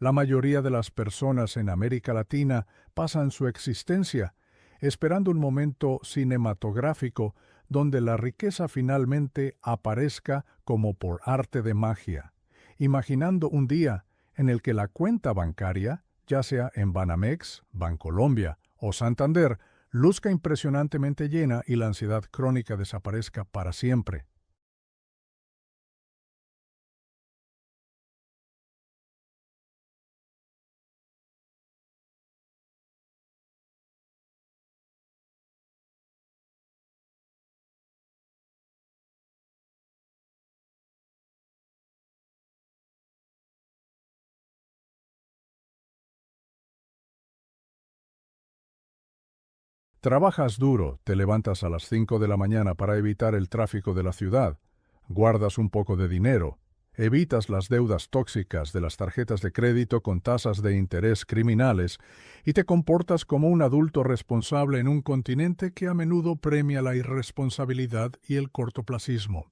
La mayoría de las personas en América Latina pasan su existencia esperando un momento cinematográfico donde la riqueza finalmente aparezca como por arte de magia, imaginando un día en el que la cuenta bancaria, ya sea en Banamex, Bancolombia o Santander, luzca impresionantemente llena y la ansiedad crónica desaparezca para siempre. Trabajas duro, te levantas a las 5 de la mañana para evitar el tráfico de la ciudad, guardas un poco de dinero, evitas las deudas tóxicas de las tarjetas de crédito con tasas de interés criminales y te comportas como un adulto responsable en un continente que a menudo premia la irresponsabilidad y el cortoplacismo.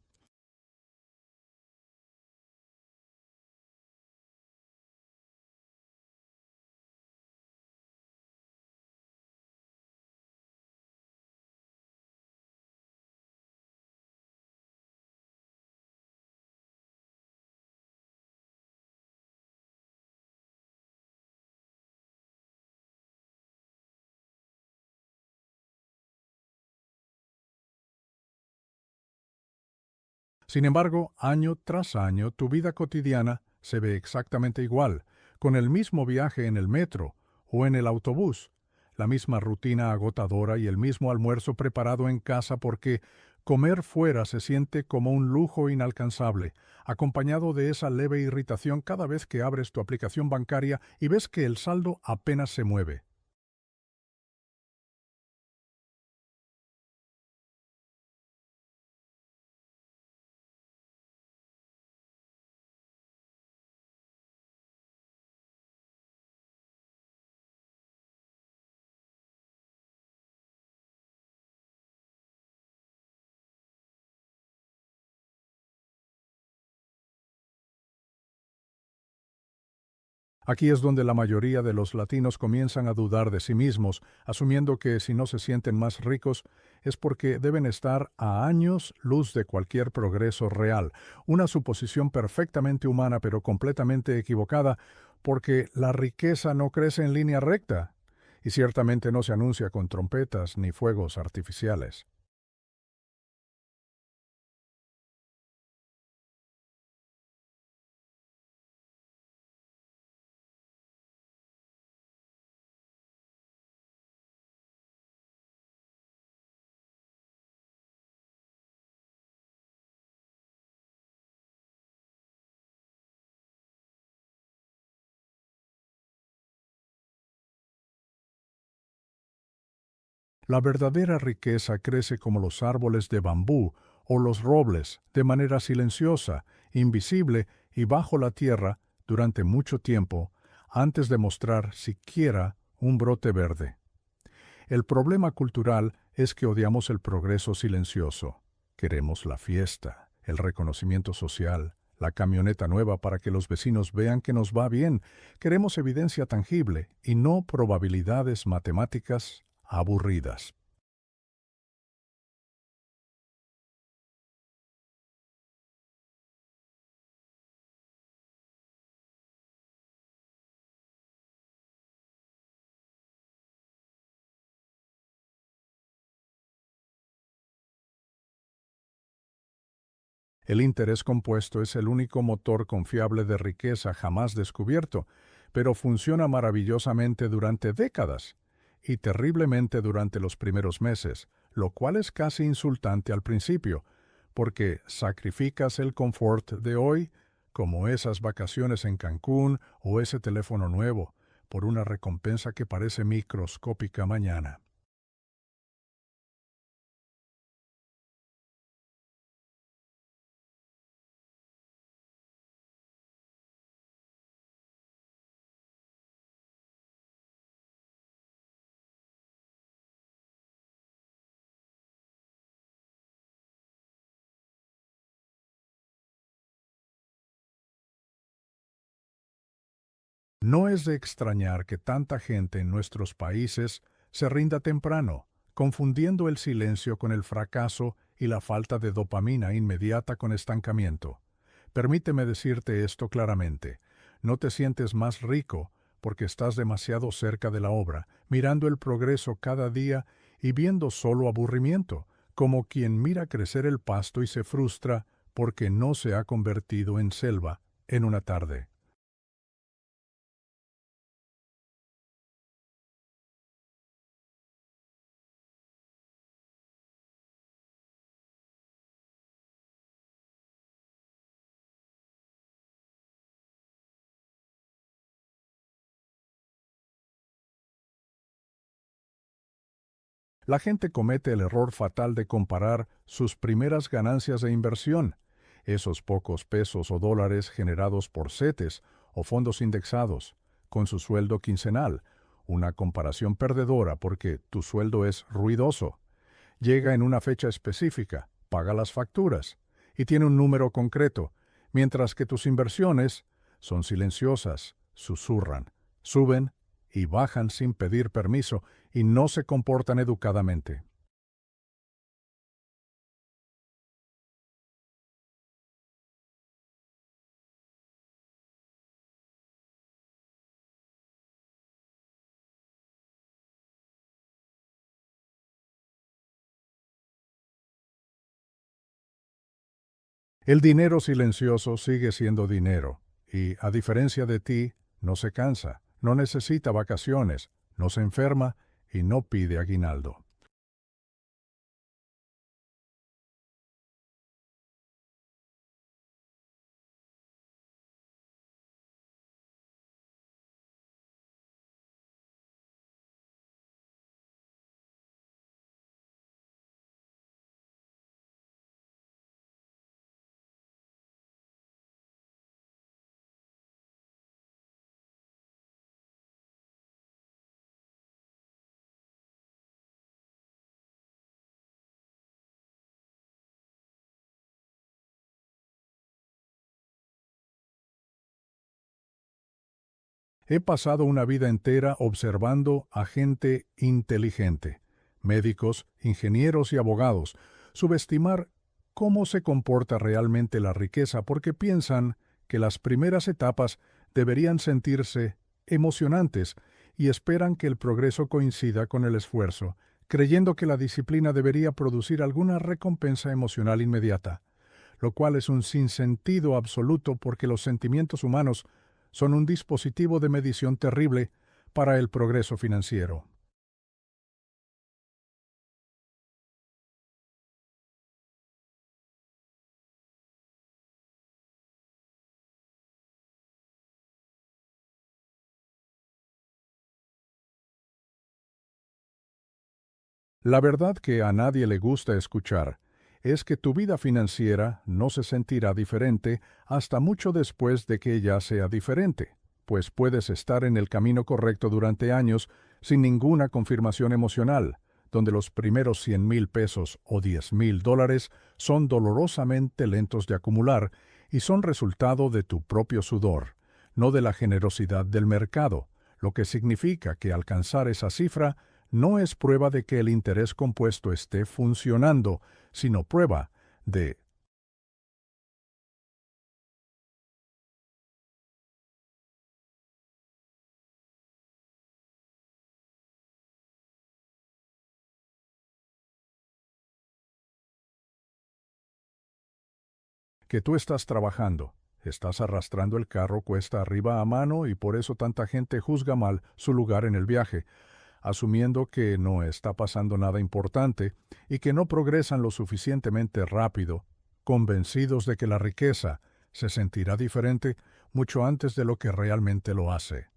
Sin embargo, año tras año, tu vida cotidiana se ve exactamente igual, con el mismo viaje en el metro o en el autobús, la misma rutina agotadora y el mismo almuerzo preparado en casa porque comer fuera se siente como un lujo inalcanzable, acompañado de esa leve irritación cada vez que abres tu aplicación bancaria y ves que el saldo apenas se mueve. Aquí es donde la mayoría de los latinos comienzan a dudar de sí mismos, asumiendo que si no se sienten más ricos es porque deben estar a años luz de cualquier progreso real, una suposición perfectamente humana pero completamente equivocada, porque la riqueza no crece en línea recta y ciertamente no se anuncia con trompetas ni fuegos artificiales. La verdadera riqueza crece como los árboles de bambú o los robles, de manera silenciosa, invisible y bajo la tierra durante mucho tiempo, antes de mostrar siquiera un brote verde. El problema cultural es que odiamos el progreso silencioso. Queremos la fiesta, el reconocimiento social, la camioneta nueva para que los vecinos vean que nos va bien. Queremos evidencia tangible y no probabilidades matemáticas aburridas. El interés compuesto es el único motor confiable de riqueza jamás descubierto, pero funciona maravillosamente durante décadas y terriblemente durante los primeros meses, lo cual es casi insultante al principio, porque sacrificas el confort de hoy, como esas vacaciones en Cancún o ese teléfono nuevo, por una recompensa que parece microscópica mañana. No es de extrañar que tanta gente en nuestros países se rinda temprano, confundiendo el silencio con el fracaso y la falta de dopamina inmediata con estancamiento. Permíteme decirte esto claramente. No te sientes más rico porque estás demasiado cerca de la obra, mirando el progreso cada día y viendo solo aburrimiento, como quien mira crecer el pasto y se frustra porque no se ha convertido en selva en una tarde. La gente comete el error fatal de comparar sus primeras ganancias de inversión, esos pocos pesos o dólares generados por CETES o fondos indexados, con su sueldo quincenal, una comparación perdedora porque tu sueldo es ruidoso. Llega en una fecha específica, paga las facturas y tiene un número concreto, mientras que tus inversiones son silenciosas, susurran, suben y bajan sin pedir permiso y no se comportan educadamente. El dinero silencioso sigue siendo dinero y, a diferencia de ti, no se cansa, no necesita vacaciones, no se enferma y no pide aguinaldo. He pasado una vida entera observando a gente inteligente, médicos, ingenieros y abogados, subestimar cómo se comporta realmente la riqueza porque piensan que las primeras etapas deberían sentirse emocionantes y esperan que el progreso coincida con el esfuerzo, creyendo que la disciplina debería producir alguna recompensa emocional inmediata, lo cual es un sinsentido absoluto porque los sentimientos humanos son un dispositivo de medición terrible para el progreso financiero. La verdad que a nadie le gusta escuchar es que tu vida financiera no se sentirá diferente hasta mucho después de que ya sea diferente, pues puedes estar en el camino correcto durante años sin ninguna confirmación emocional, donde los primeros 100,000 pesos o 10,000 dólares son dolorosamente lentos de acumular y son resultado de tu propio sudor, no de la generosidad del mercado, lo que significa que alcanzar esa cifra no es prueba de que el interés compuesto esté funcionando, sino prueba de que tú estás trabajando. Estás arrastrando el carro cuesta arriba a mano y por eso tanta gente juzga mal su lugar en el viaje, asumiendo que no está pasando nada importante y que no progresan lo suficientemente rápido, convencidos de que la riqueza se sentirá diferente mucho antes de lo que realmente lo hace.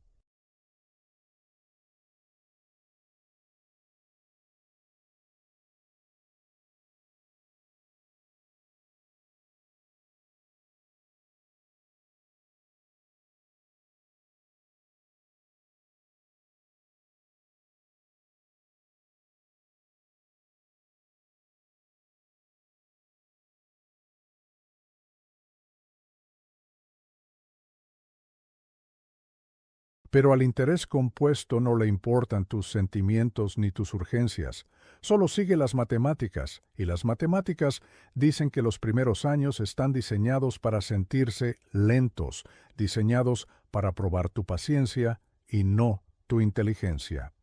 Pero al interés compuesto no le importan tus sentimientos ni tus urgencias. Solo sigue las matemáticas, y las matemáticas dicen que los primeros años están diseñados para sentirse lentos, diseñados para probar tu paciencia y no tu inteligencia.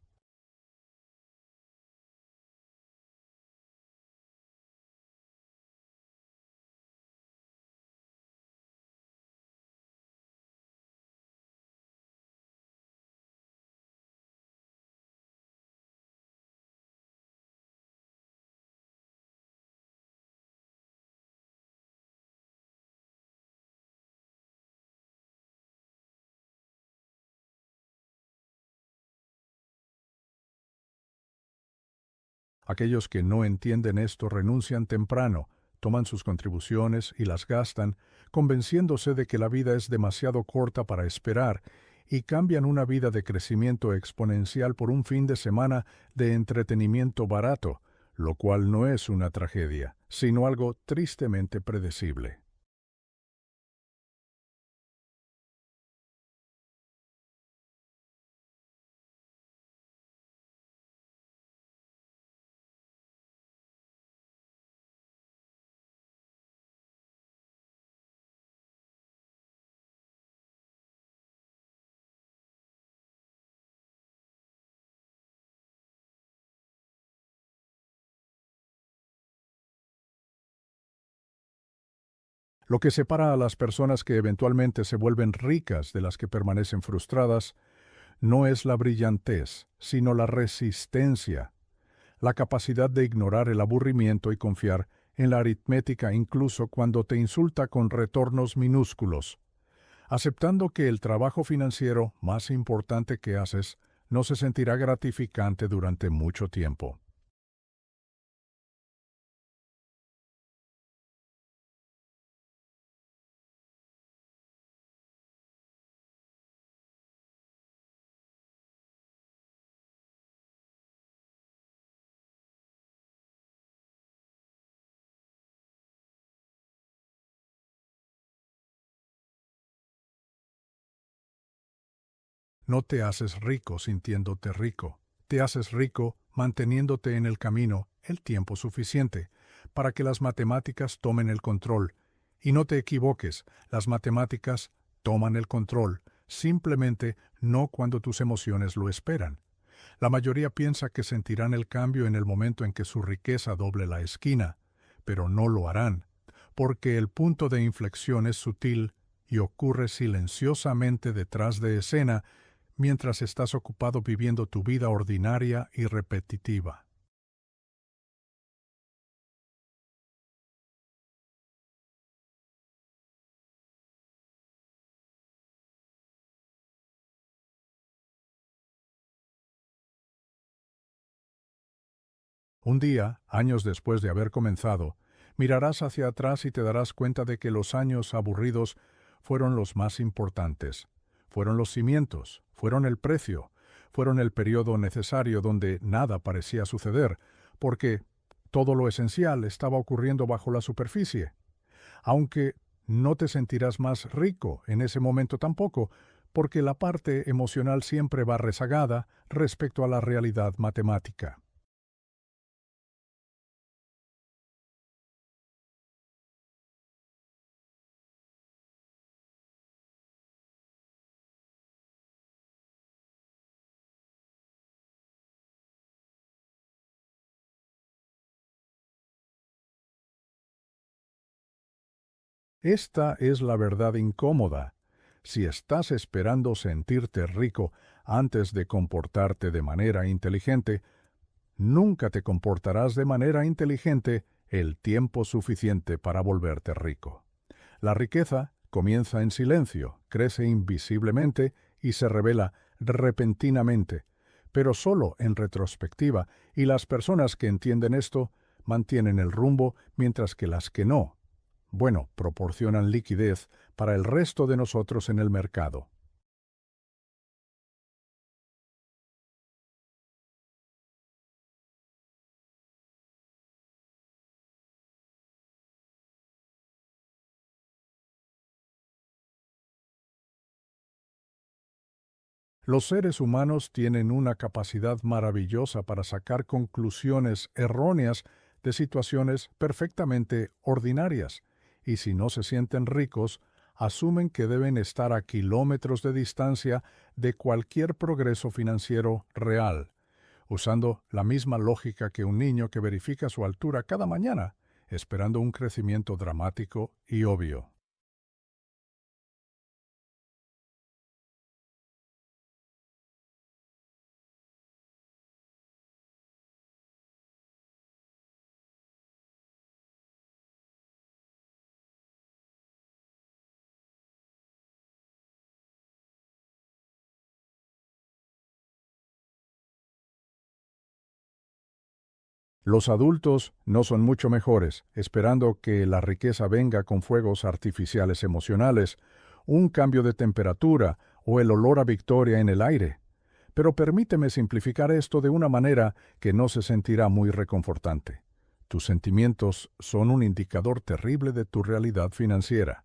Aquellos que no entienden esto renuncian temprano, toman sus contribuciones y las gastan, convenciéndose de que la vida es demasiado corta para esperar, y cambian una vida de crecimiento exponencial por un fin de semana de entretenimiento barato, lo cual no es una tragedia, sino algo tristemente predecible. Lo que separa a las personas que eventualmente se vuelven ricas de las que permanecen frustradas no es la brillantez, sino la resistencia, la capacidad de ignorar el aburrimiento y confiar en la aritmética incluso cuando te insulta con retornos minúsculos, aceptando que el trabajo financiero más importante que haces no se sentirá gratificante durante mucho tiempo. No te haces rico sintiéndote rico, te haces rico manteniéndote en el camino el tiempo suficiente para que las matemáticas tomen el control. Y no te equivoques, las matemáticas toman el control, simplemente no cuando tus emociones lo esperan. La mayoría piensa que sentirán el cambio en el momento en que su riqueza doble la esquina, pero no lo harán, porque el punto de inflexión es sutil y ocurre silenciosamente detrás de escena mientras estás ocupado viviendo tu vida ordinaria y repetitiva. Un día, años después de haber comenzado, mirarás hacia atrás y te darás cuenta de que los años aburridos fueron los más importantes. Fueron los cimientos, fueron el precio, fueron el periodo necesario donde nada parecía suceder, porque todo lo esencial estaba ocurriendo bajo la superficie. Aunque no te sentirás más rico en ese momento tampoco, porque la parte emocional siempre va rezagada respecto a la realidad matemática. Esta es la verdad incómoda. Si estás esperando sentirte rico antes de comportarte de manera inteligente, nunca te comportarás de manera inteligente el tiempo suficiente para volverte rico. La riqueza comienza en silencio, crece invisiblemente y se revela repentinamente, pero solo en retrospectiva, y las personas que entienden esto mantienen el rumbo, mientras que las que no, bueno, proporcionan liquidez para el resto de nosotros en el mercado. Los seres humanos tienen una capacidad maravillosa para sacar conclusiones erróneas de situaciones perfectamente ordinarias, y si no se sienten ricos, asumen que deben estar a kilómetros de distancia de cualquier progreso financiero real, usando la misma lógica que un niño que verifica su altura cada mañana, esperando un crecimiento dramático y obvio. Los adultos no son mucho mejores, esperando que la riqueza venga con fuegos artificiales emocionales, un cambio de temperatura o el olor a victoria en el aire. Pero permíteme simplificar esto de una manera que no se sentirá muy reconfortante. Tus sentimientos son un indicador terrible de tu realidad financiera.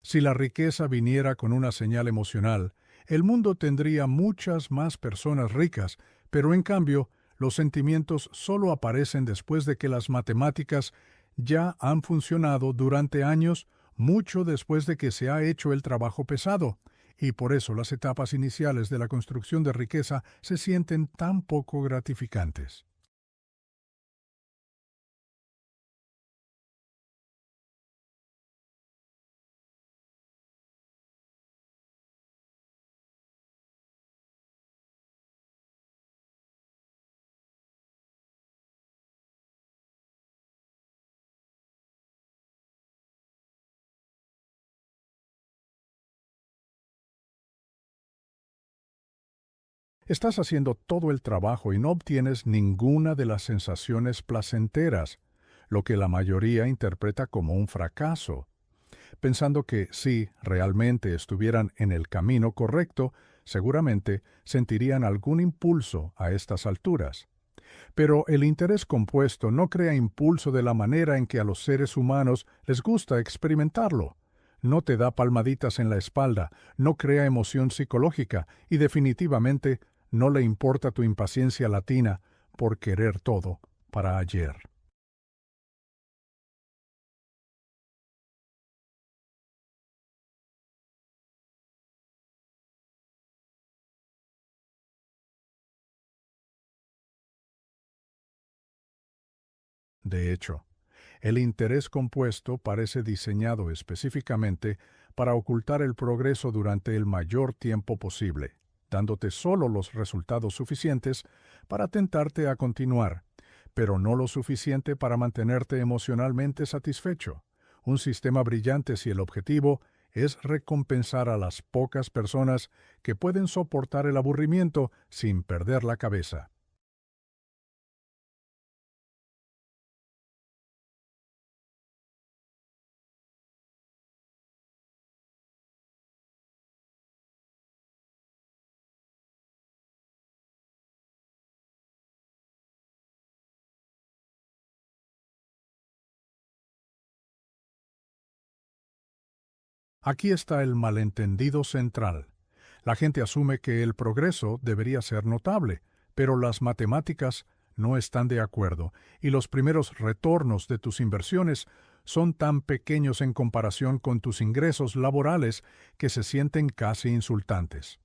Si la riqueza viniera con una señal emocional, el mundo tendría muchas más personas ricas, pero en cambio, los sentimientos solo aparecen después de que las matemáticas ya han funcionado durante años, mucho después de que se ha hecho el trabajo pesado, y por eso las etapas iniciales de la construcción de riqueza se sienten tan poco gratificantes. Estás haciendo todo el trabajo y no obtienes ninguna de las sensaciones placenteras, lo que la mayoría interpreta como un fracaso, pensando que si realmente estuvieran en el camino correcto, seguramente sentirían algún impulso a estas alturas. Pero el interés compuesto no crea impulso de la manera en que a los seres humanos les gusta experimentarlo. No te da palmaditas en la espalda, no crea emoción psicológica y definitivamente no le importa tu impaciencia latina por querer todo para ayer. De hecho, el interés compuesto parece diseñado específicamente para ocultar el progreso durante el mayor tiempo posible, dándote solo los resultados suficientes para tentarte a continuar, pero no lo suficiente para mantenerte emocionalmente satisfecho. Un sistema brillante si el objetivo es recompensar a las pocas personas que pueden soportar el aburrimiento sin perder la cabeza. Aquí está el malentendido central. La gente asume que el progreso debería ser notable, pero las matemáticas no están de acuerdo y los primeros retornos de tus inversiones son tan pequeños en comparación con tus ingresos laborales que se sienten casi insultantes.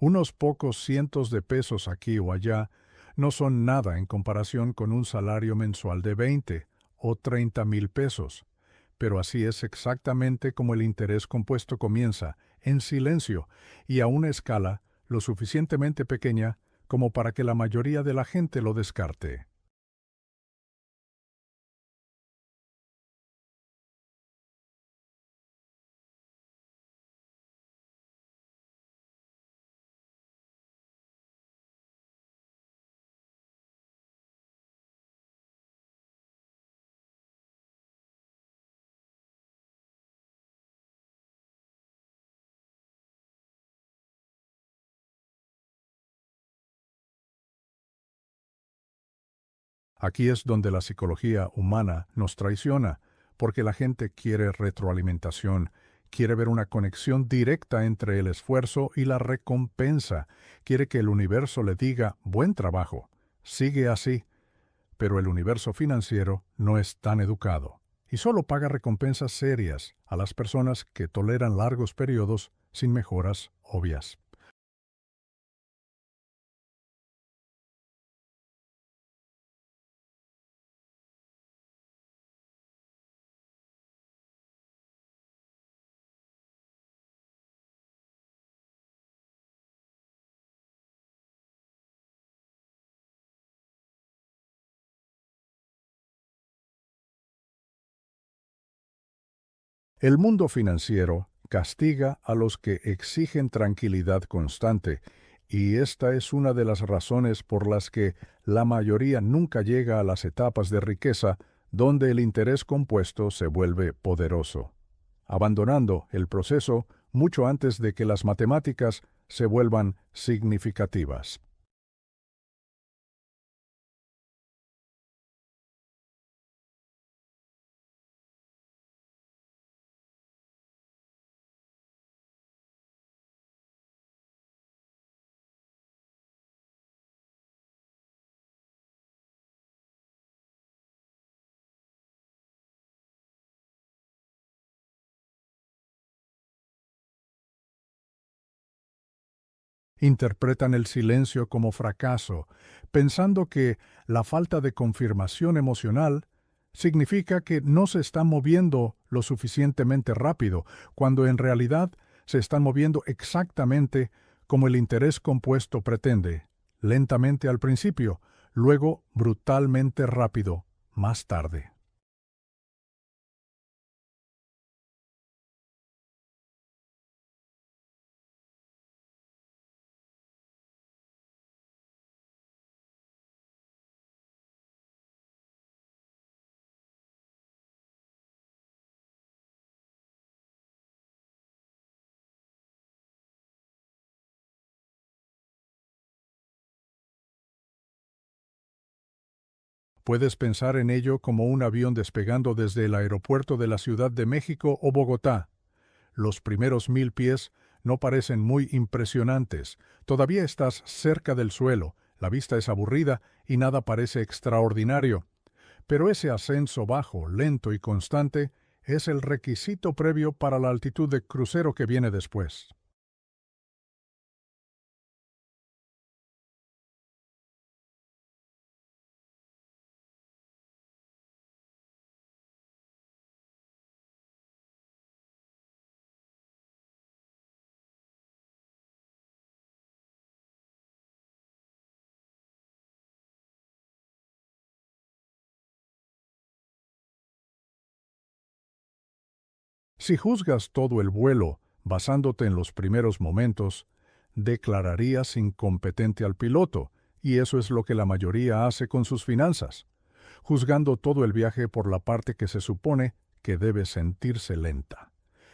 Unos pocos cientos de pesos aquí o allá no son nada en comparación con un salario mensual de 20 o 30,000 pesos. Pero así es exactamente como el interés compuesto comienza, en silencio y a una escala lo suficientemente pequeña como para que la mayoría de la gente lo descarte. Aquí es donde la psicología humana nos traiciona, porque la gente quiere retroalimentación, quiere ver una conexión directa entre el esfuerzo y la recompensa, quiere que el universo le diga buen trabajo, sigue así, pero el universo financiero no es tan educado y solo paga recompensas serias a las personas que toleran largos periodos sin mejoras obvias. El mundo financiero castiga a los que exigen tranquilidad constante, y esta es una de las razones por las que la mayoría nunca llega a las etapas de riqueza donde el interés compuesto se vuelve poderoso, abandonando el proceso mucho antes de que las matemáticas se vuelvan significativas. Interpretan el silencio como fracaso, pensando que la falta de confirmación emocional significa que no se están moviendo lo suficientemente rápido, cuando en realidad se están moviendo exactamente como el interés compuesto pretende, lentamente al principio, luego brutalmente rápido más tarde. Puedes pensar en ello como un avión despegando desde el aeropuerto de la Ciudad de México o Bogotá. Los primeros 1,000 pies no parecen muy impresionantes. Todavía estás cerca del suelo, la vista es aburrida y nada parece extraordinario. Pero ese ascenso bajo, lento y constante es el requisito previo para la altitud de crucero que viene después. Si juzgas todo el vuelo basándote en los primeros momentos, declararías incompetente al piloto, y eso es lo que la mayoría hace con sus finanzas, juzgando todo el viaje por la parte que se supone que debe sentirse lenta.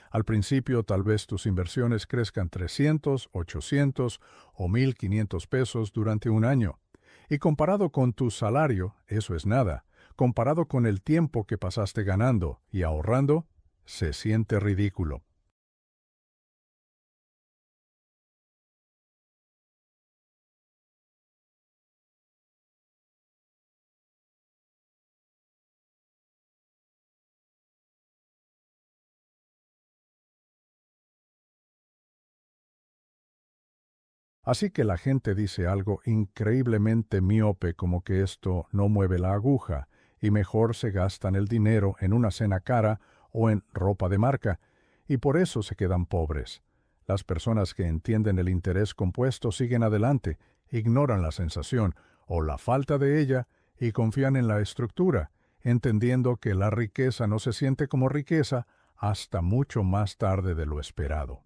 Al principio tal vez tus inversiones crezcan 300, 800 o 1,500 pesos durante un año. Y comparado con tu salario, eso es nada. Comparado con el tiempo que pasaste ganando y ahorrando, se siente ridículo. Así que la gente dice algo increíblemente miope como que esto no mueve la aguja y mejor se gastan el dinero en una cena cara o en ropa de marca, y por eso se quedan pobres. Las personas que entienden el interés compuesto siguen adelante, ignoran la sensación o la falta de ella y confían en la estructura, entendiendo que la riqueza no se siente como riqueza hasta mucho más tarde de lo esperado.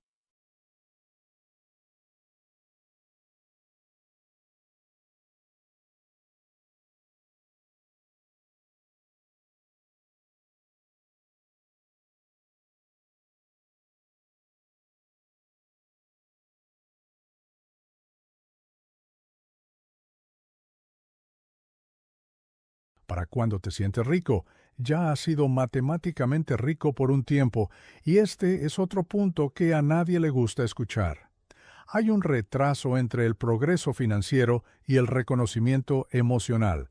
Para cuando te sientes rico, ya has sido matemáticamente rico por un tiempo, y este es otro punto que a nadie le gusta escuchar. Hay un retraso entre el progreso financiero y el reconocimiento emocional.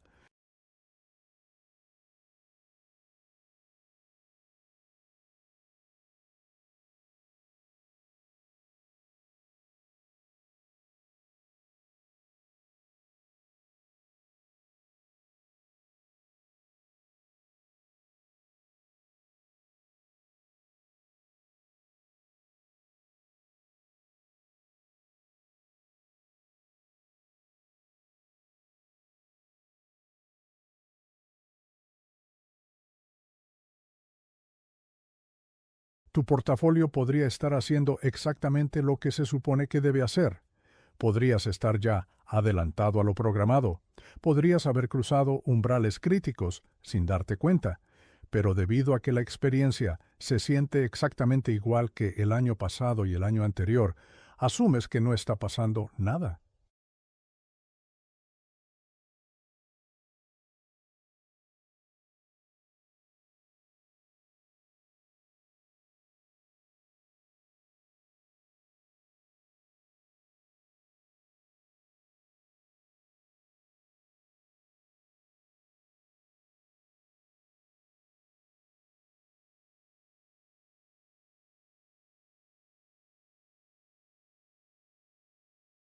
Tu portafolio podría estar haciendo exactamente lo que se supone que debe hacer. Podrías estar ya adelantado a lo programado. Podrías haber cruzado umbrales críticos sin darte cuenta. Pero debido a que la experiencia se siente exactamente igual que el año pasado y el año anterior, asumes que no está pasando nada.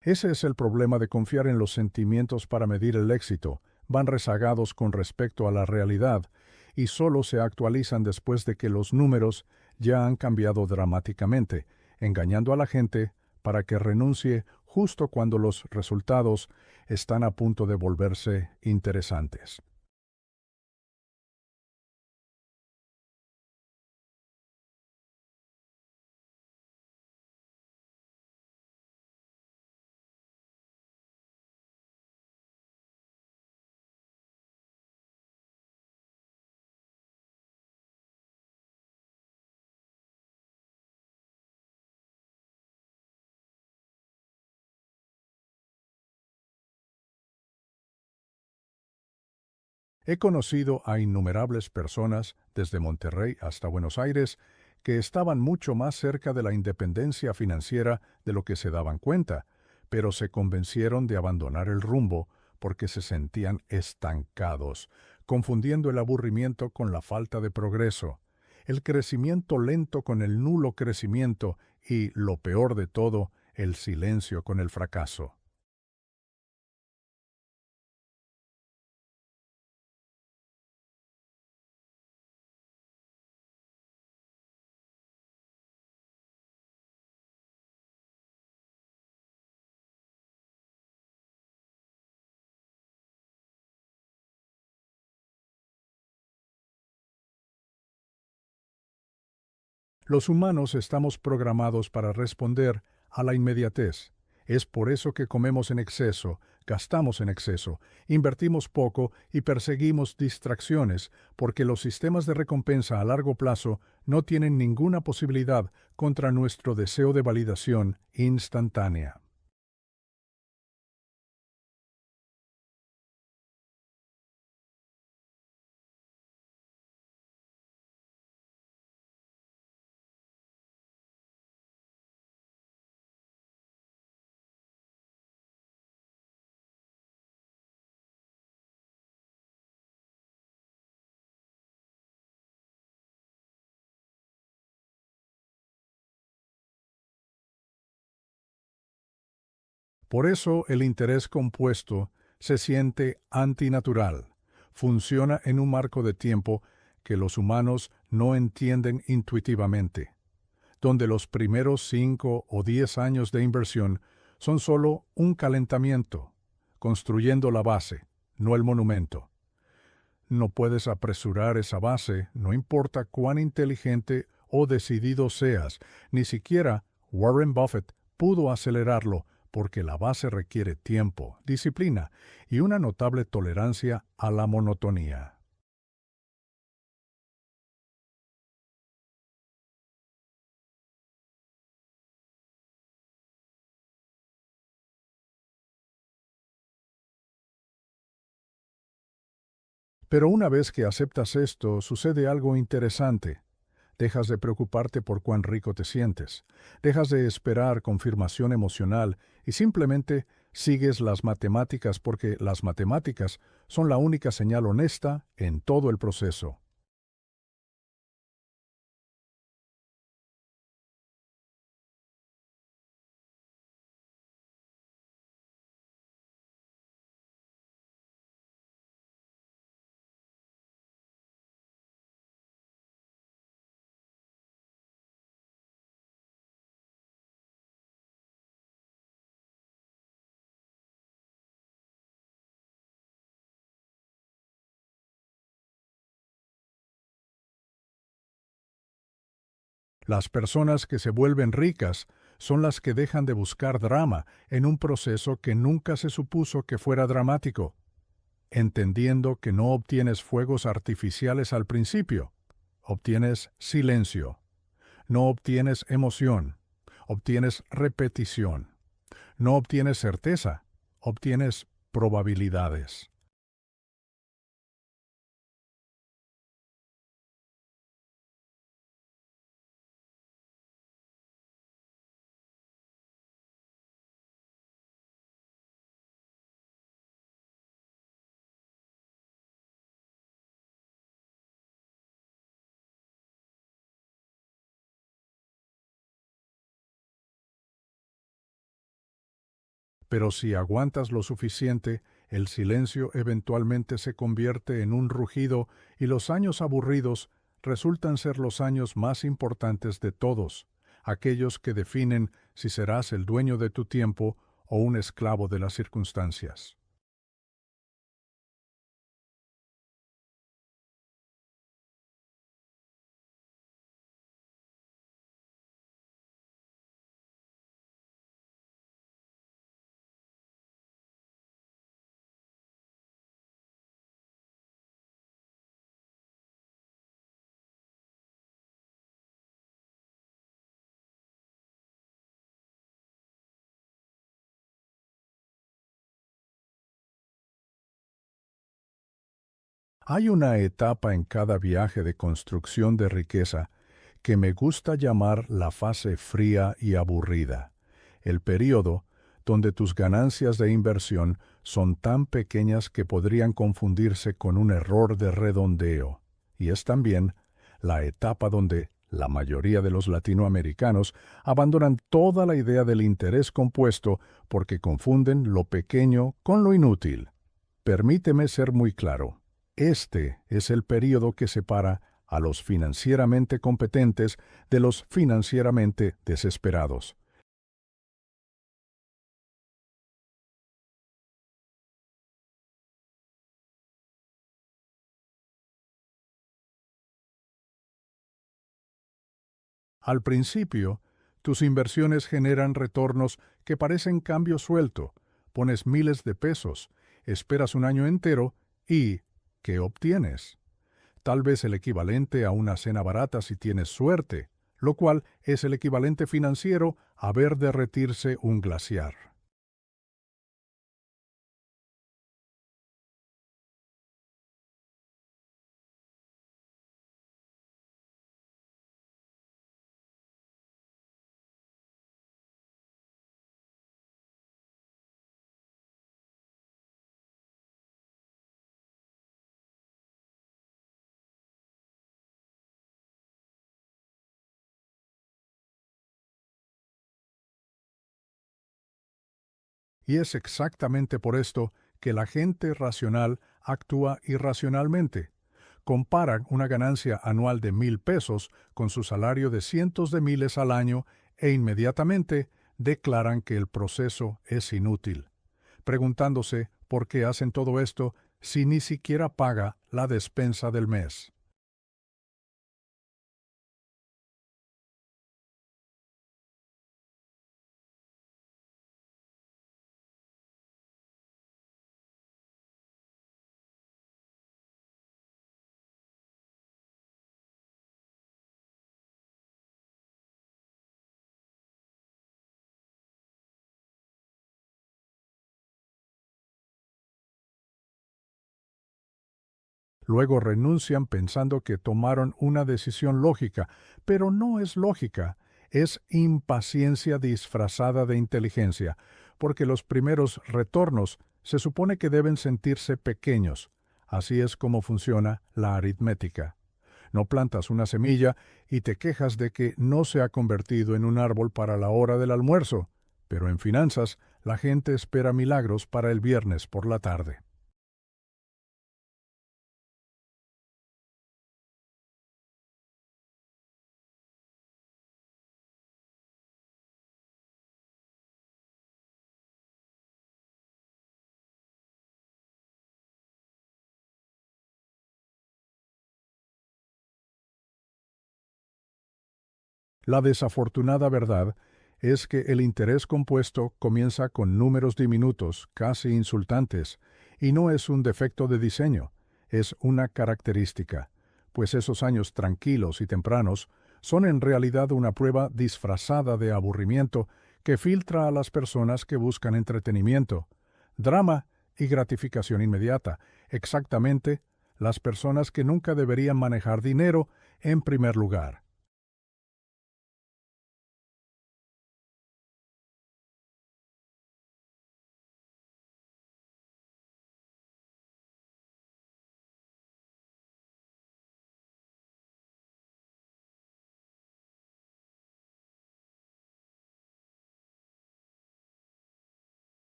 Ese es el problema de confiar en los sentimientos para medir el éxito. Van rezagados con respecto a la realidad y solo se actualizan después de que los números ya han cambiado dramáticamente, engañando a la gente para que renuncie justo cuando los resultados están a punto de volverse interesantes. He conocido a innumerables personas, desde Monterrey hasta Buenos Aires, que estaban mucho más cerca de la independencia financiera de lo que se daban cuenta, pero se convencieron de abandonar el rumbo porque se sentían estancados, confundiendo el aburrimiento con la falta de progreso, el crecimiento lento con el nulo crecimiento y, lo peor de todo, el silencio con el fracaso. Los humanos estamos programados para responder a la inmediatez. Es por eso que comemos en exceso, gastamos en exceso, invertimos poco y perseguimos distracciones, porque los sistemas de recompensa a largo plazo no tienen ninguna posibilidad contra nuestro deseo de validación instantánea. Por eso el interés compuesto se siente antinatural. Funciona en un marco de tiempo que los humanos no entienden intuitivamente, donde los primeros 5 o 10 años de inversión son solo un calentamiento, construyendo la base, no el monumento. No puedes apresurar esa base, no importa cuán inteligente o decidido seas, ni siquiera Warren Buffett pudo acelerarlo porque la base requiere tiempo, disciplina y una notable tolerancia a la monotonía. Pero una vez que aceptas esto, sucede algo interesante. Dejas de preocuparte por cuán rico te sientes, dejas de esperar confirmación emocional y simplemente sigues las matemáticas porque las matemáticas son la única señal honesta en todo el proceso. Las personas que se vuelven ricas son las que dejan de buscar drama en un proceso que nunca se supuso que fuera dramático, entendiendo que no obtienes fuegos artificiales al principio, obtienes silencio, no obtienes emoción, obtienes repetición, no obtienes certeza, obtienes probabilidades. Pero si aguantas lo suficiente, el silencio eventualmente se convierte en un rugido y los años aburridos resultan ser los años más importantes de todos, aquellos que definen si serás el dueño de tu tiempo o un esclavo de las circunstancias. Hay una etapa en cada viaje de construcción de riqueza que me gusta llamar la fase fría y aburrida, el período donde tus ganancias de inversión son tan pequeñas que podrían confundirse con un error de redondeo, y es también la etapa donde la mayoría de los latinoamericanos abandonan toda la idea del interés compuesto porque confunden lo pequeño con lo inútil. Permíteme ser muy claro. Este es el período que separa a los financieramente competentes de los financieramente desesperados. Al principio, tus inversiones generan retornos que parecen cambio suelto. Pones miles de pesos, esperas un año entero y ¿qué obtienes? Tal vez el equivalente a una cena barata si tienes suerte, lo cual es el equivalente financiero a ver derretirse un glaciar. Y es exactamente por esto que la gente racional actúa irracionalmente. Comparan una ganancia anual de 1,000 pesos con su salario de cientos de miles al año e inmediatamente declaran que el proceso es inútil, preguntándose por qué hacen todo esto si ni siquiera paga la despensa del mes. Luego renuncian pensando que tomaron una decisión lógica, pero no es lógica, es impaciencia disfrazada de inteligencia, porque los primeros retornos se supone que deben sentirse pequeños. Así es como funciona la aritmética. No plantas una semilla y te quejas de que no se ha convertido en un árbol para la hora del almuerzo, pero en finanzas la gente espera milagros para el viernes por la tarde. La desafortunada verdad es que el interés compuesto comienza con números diminutos, casi insultantes, y no es un defecto de diseño, es una característica, pues esos años tranquilos y tempranos son en realidad una prueba disfrazada de aburrimiento que filtra a las personas que buscan entretenimiento, drama y gratificación inmediata, exactamente las personas que nunca deberían manejar dinero en primer lugar.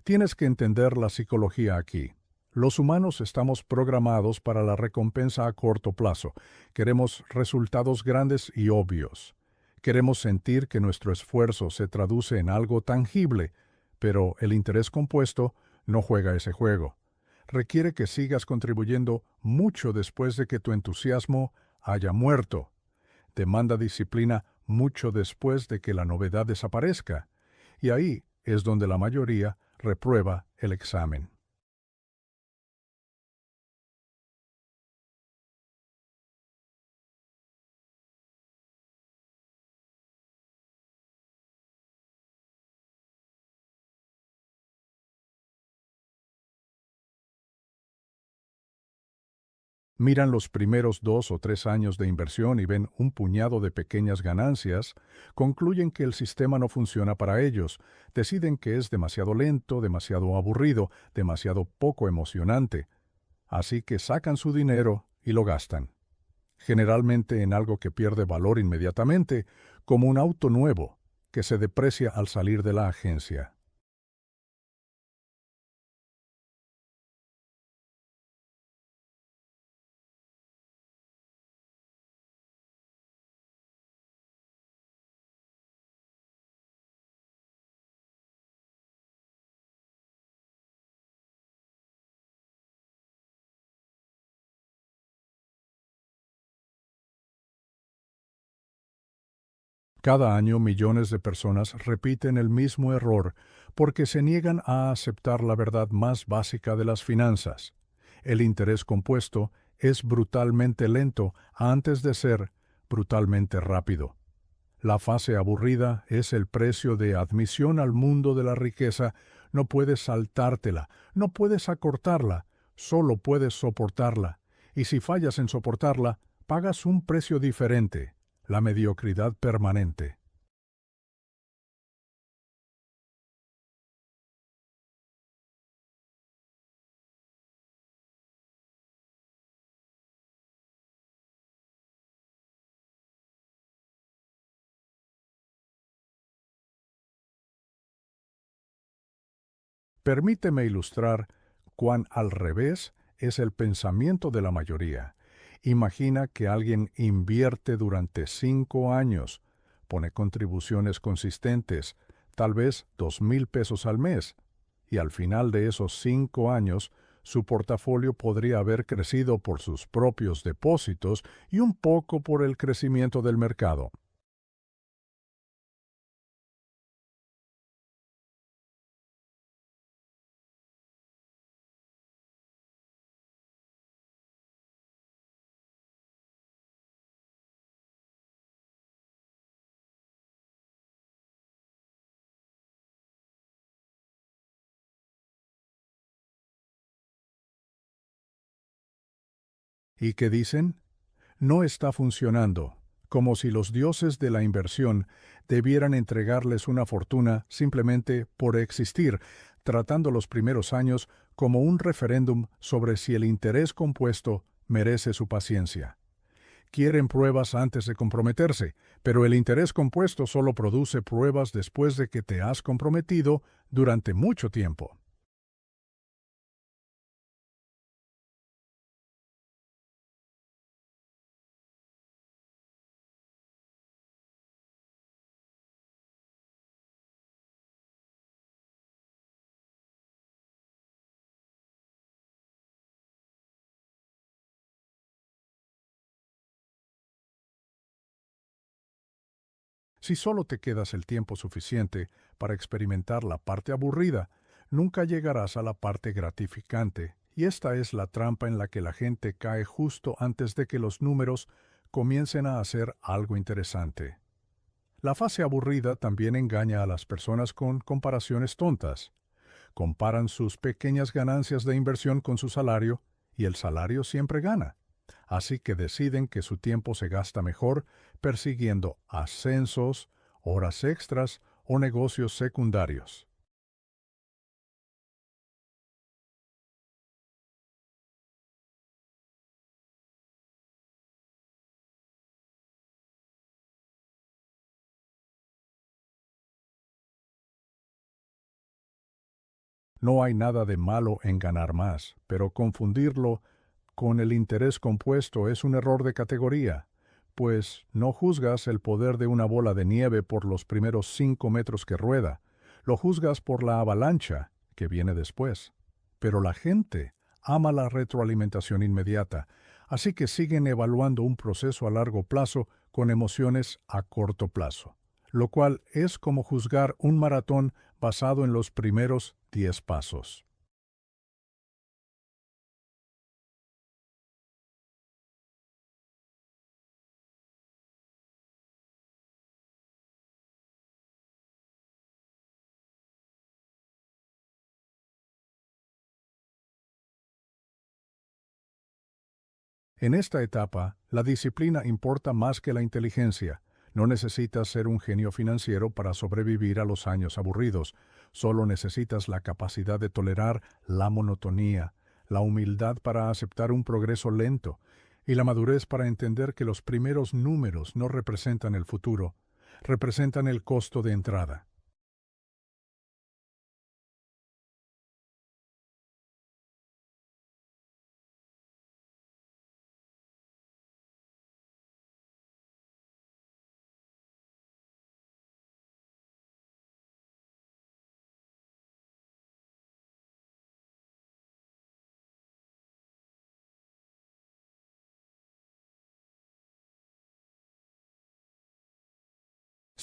Tienes que entender la psicología aquí. Los humanos estamos programados para la recompensa a corto plazo. Queremos resultados grandes y obvios. Queremos sentir que nuestro esfuerzo se traduce en algo tangible, pero el interés compuesto no juega ese juego. Requiere que sigas contribuyendo mucho después de que tu entusiasmo haya muerto. Demanda disciplina mucho después de que la novedad desaparezca. Y ahí es donde la mayoría reprueba el examen. Miran los primeros 2 o 3 años de inversión y ven un puñado de pequeñas ganancias, concluyen que el sistema no funciona para ellos, deciden que es demasiado lento, demasiado aburrido, demasiado poco emocionante, así que sacan su dinero y lo gastan, generalmente en algo que pierde valor inmediatamente, como un auto nuevo, que se deprecia al salir de la agencia. Cada año millones de personas repiten el mismo error porque se niegan a aceptar la verdad más básica de las finanzas. El interés compuesto es brutalmente lento antes de ser brutalmente rápido. La fase aburrida es el precio de admisión al mundo de la riqueza. No puedes saltártela, no puedes acortarla, solo puedes soportarla. Y si fallas en soportarla, pagas un precio diferente, la mediocridad permanente. Permíteme ilustrar cuán al revés es el pensamiento de la mayoría. Imagina que alguien invierte durante 5 años, pone contribuciones consistentes, tal vez 2,000 pesos al mes, y al final de esos 5 años, su portafolio podría haber crecido por sus propios depósitos y un poco por el crecimiento del mercado. ¿Y qué dicen? No está funcionando, como si los dioses de la inversión debieran entregarles una fortuna simplemente por existir, tratando los primeros años como un referéndum sobre si el interés compuesto merece su paciencia. Quieren pruebas antes de comprometerse, pero el interés compuesto solo produce pruebas después de que te has comprometido durante mucho tiempo. Si solo te quedas el tiempo suficiente para experimentar la parte aburrida, nunca llegarás a la parte gratificante, y esta es la trampa en la que la gente cae justo antes de que los números comiencen a hacer algo interesante. La fase aburrida también engaña a las personas con comparaciones tontas. Comparan sus pequeñas ganancias de inversión con su salario, y el salario siempre gana. Así que deciden que su tiempo se gasta mejor persiguiendo ascensos, horas extras o negocios secundarios. No hay nada de malo en ganar más, pero confundirlo con el interés compuesto es un error de categoría, pues no juzgas el poder de una bola de nieve por los primeros 5 metros que rueda, lo juzgas por la avalancha que viene después. Pero la gente ama la retroalimentación inmediata, así que siguen evaluando un proceso a largo plazo con emociones a corto plazo, lo cual es como juzgar un maratón basado en los primeros 10 pasos. En esta etapa, la disciplina importa más que la inteligencia. No necesitas ser un genio financiero para sobrevivir a los años aburridos. Solo necesitas la capacidad de tolerar la monotonía, la humildad para aceptar un progreso lento y la madurez para entender que los primeros números no representan el futuro, representan el costo de entrada.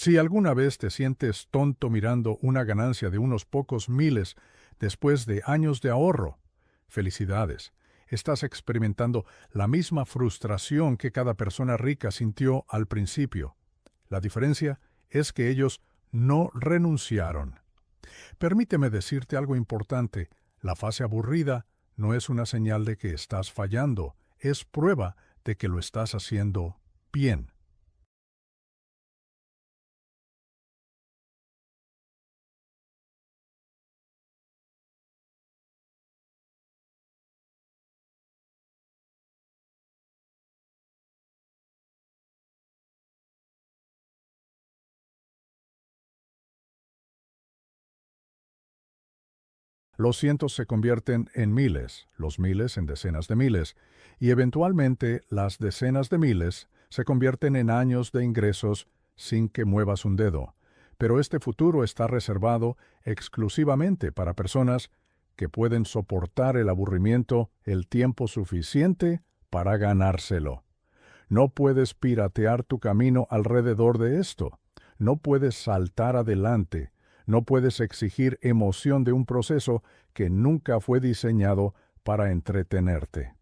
Si alguna vez te sientes tonto mirando una ganancia de unos pocos miles después de años de ahorro, felicidades. Estás experimentando la misma frustración que cada persona rica sintió al principio. La diferencia es que ellos no renunciaron. Permíteme decirte algo importante. La fase aburrida no es una señal de que estás fallando, es prueba de que lo estás haciendo bien. Los cientos se convierten en miles, los miles en decenas de miles, y eventualmente las decenas de miles se convierten en años de ingresos sin que muevas un dedo. Pero este futuro está reservado exclusivamente para personas que pueden soportar el aburrimiento el tiempo suficiente para ganárselo. No puedes piratear tu camino alrededor de esto. No puedes saltar adelante. No puedes exigir emoción de un proceso que nunca fue diseñado para entretenerte.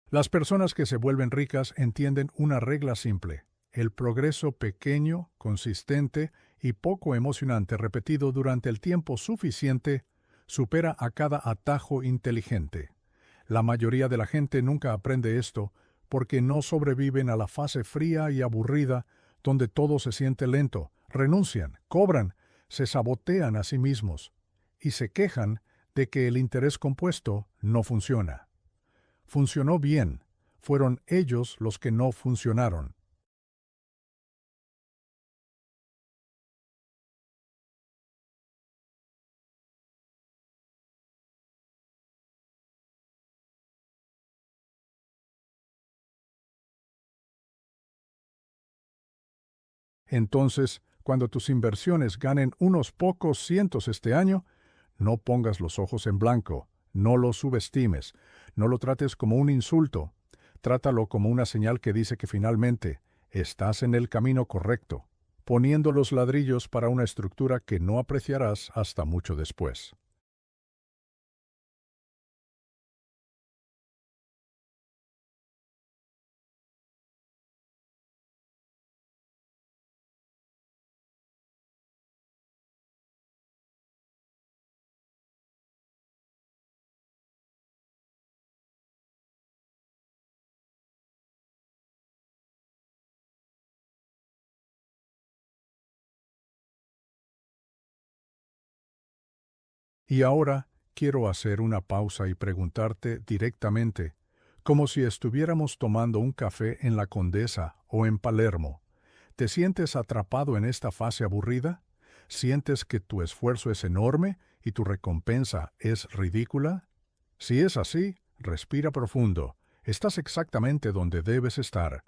Las personas que se vuelven ricas entienden una regla simple. El progreso pequeño, consistente y poco emocionante repetido durante el tiempo suficiente supera a cada atajo inteligente. La mayoría de la gente nunca aprende esto porque no sobreviven a la fase fría y aburrida donde todo se siente lento, renuncian, cobran, se sabotean a sí mismos y se quejan de que el interés compuesto no funciona. Funcionó bien, fueron ellos los que no funcionaron. Entonces, cuando tus inversiones ganen unos pocos cientos este año, no pongas los ojos en blanco, no lo subestimes, no lo trates como un insulto, trátalo como una señal que dice que finalmente estás en el camino correcto, poniendo los ladrillos para una estructura que no apreciarás hasta mucho después. Y ahora quiero hacer una pausa y preguntarte directamente, como si estuviéramos tomando un café en La Condesa o en Palermo. ¿Te sientes atrapado en esta fase aburrida? ¿Sientes que tu esfuerzo es enorme y tu recompensa es ridícula? Si es así, respira profundo. Estás exactamente donde debes estar.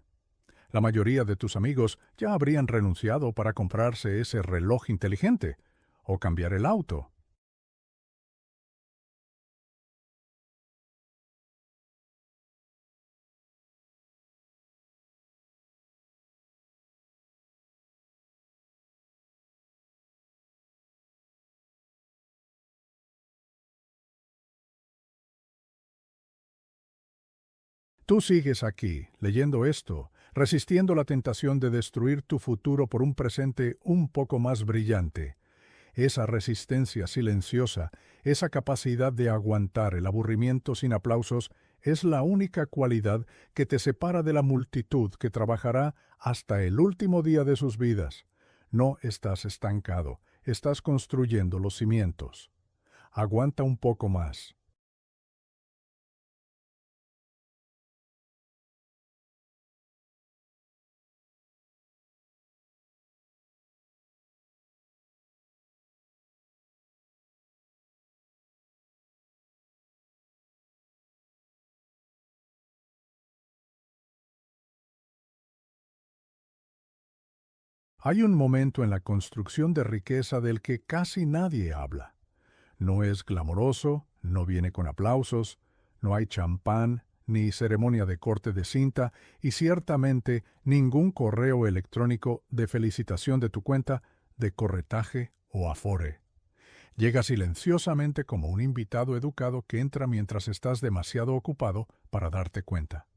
La mayoría de tus amigos ya habrían renunciado para comprarse ese reloj inteligente o cambiar el auto. Tú sigues aquí, leyendo esto, resistiendo la tentación de destruir tu futuro por un presente un poco más brillante. Esa resistencia silenciosa, esa capacidad de aguantar el aburrimiento sin aplausos, es la única cualidad que te separa de la multitud que trabajará hasta el último día de sus vidas. No estás estancado, estás construyendo los cimientos. Aguanta un poco más. Hay un momento en la construcción de riqueza del que casi nadie habla. No es glamoroso, no viene con aplausos, no hay champán, ni ceremonia de corte de cinta y ciertamente ningún correo electrónico de felicitación de tu cuenta de corretaje o Afore. Llega silenciosamente como un invitado educado que entra mientras estás demasiado ocupado para darte cuenta.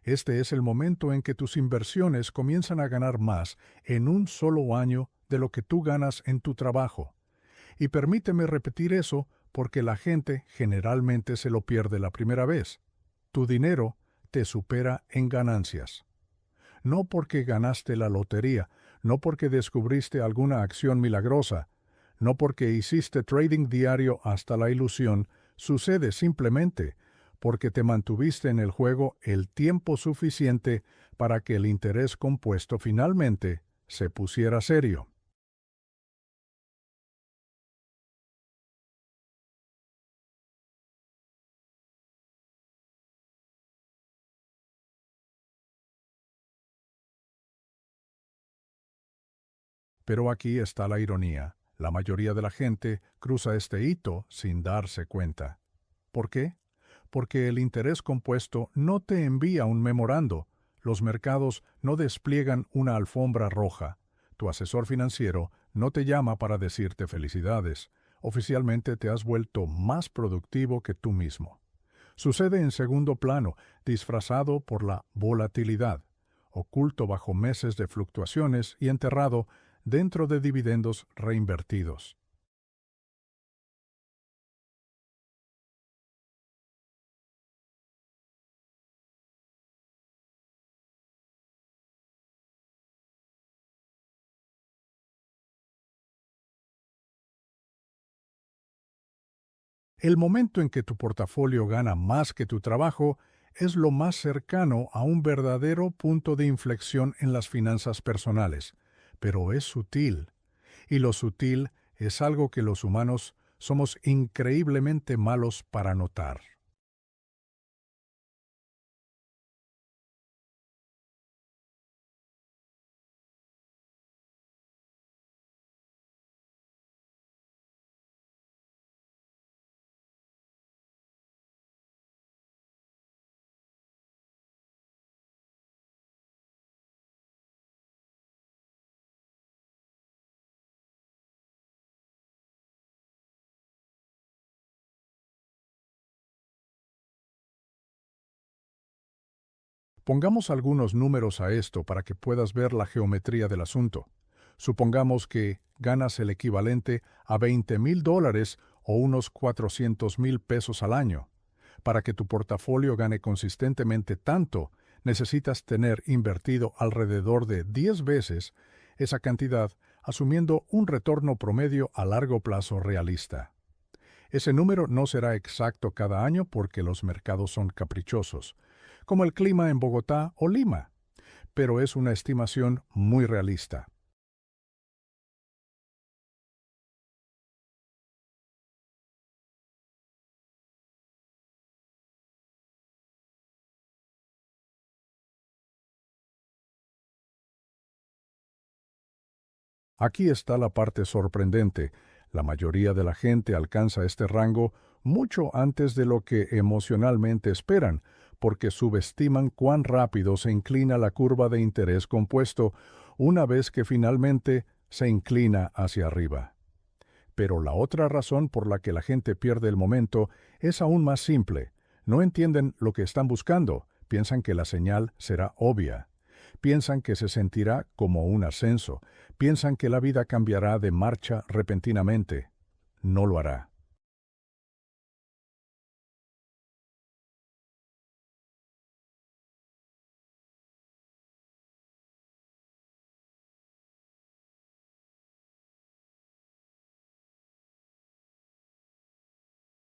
Este es el momento en que tus inversiones comienzan a ganar más en un solo año de lo que tú ganas en tu trabajo. Y permíteme repetir eso porque la gente generalmente se lo pierde la primera vez. Tu dinero te supera en ganancias. No porque ganaste la lotería, no porque descubriste alguna acción milagrosa, no porque hiciste trading diario hasta la ilusión, sucede simplemente porque te mantuviste en el juego el tiempo suficiente para que el interés compuesto finalmente se pusiera serio. Pero aquí está la ironía. La mayoría de la gente cruza este hito sin darse cuenta. ¿Por qué? Porque el interés compuesto no te envía un memorando. Los mercados no despliegan una alfombra roja. Tu asesor financiero no te llama para decirte felicidades. Oficialmente te has vuelto más productivo que tú mismo. Sucede en segundo plano, disfrazado por la volatilidad, oculto bajo meses de fluctuaciones y enterrado dentro de dividendos reinvertidos. El momento en que tu portafolio gana más que tu trabajo es lo más cercano a un verdadero punto de inflexión en las finanzas personales, pero es sutil, y lo sutil es algo que los humanos somos increíblemente malos para notar. Pongamos algunos números a esto para que puedas ver la geometría del asunto. Supongamos que ganas el equivalente a $20,000 o unos $400,000 al año. Para que tu portafolio gane consistentemente tanto, necesitas tener invertido alrededor de 10 veces esa cantidad, asumiendo un retorno promedio a largo plazo realista. Ese número no será exacto cada año porque los mercados son caprichosos, como el clima en Bogotá o Lima, pero es una estimación muy realista. Aquí está la parte sorprendente. La mayoría de la gente alcanza este rango mucho antes de lo que emocionalmente esperan, porque subestiman cuán rápido se inclina la curva de interés compuesto una vez que finalmente se inclina hacia arriba. Pero la otra razón por la que la gente pierde el momento es aún más simple. No entienden lo que están buscando, piensan que la señal será obvia. Piensan que se sentirá como un ascenso, piensan que la vida cambiará de marcha repentinamente. No lo hará.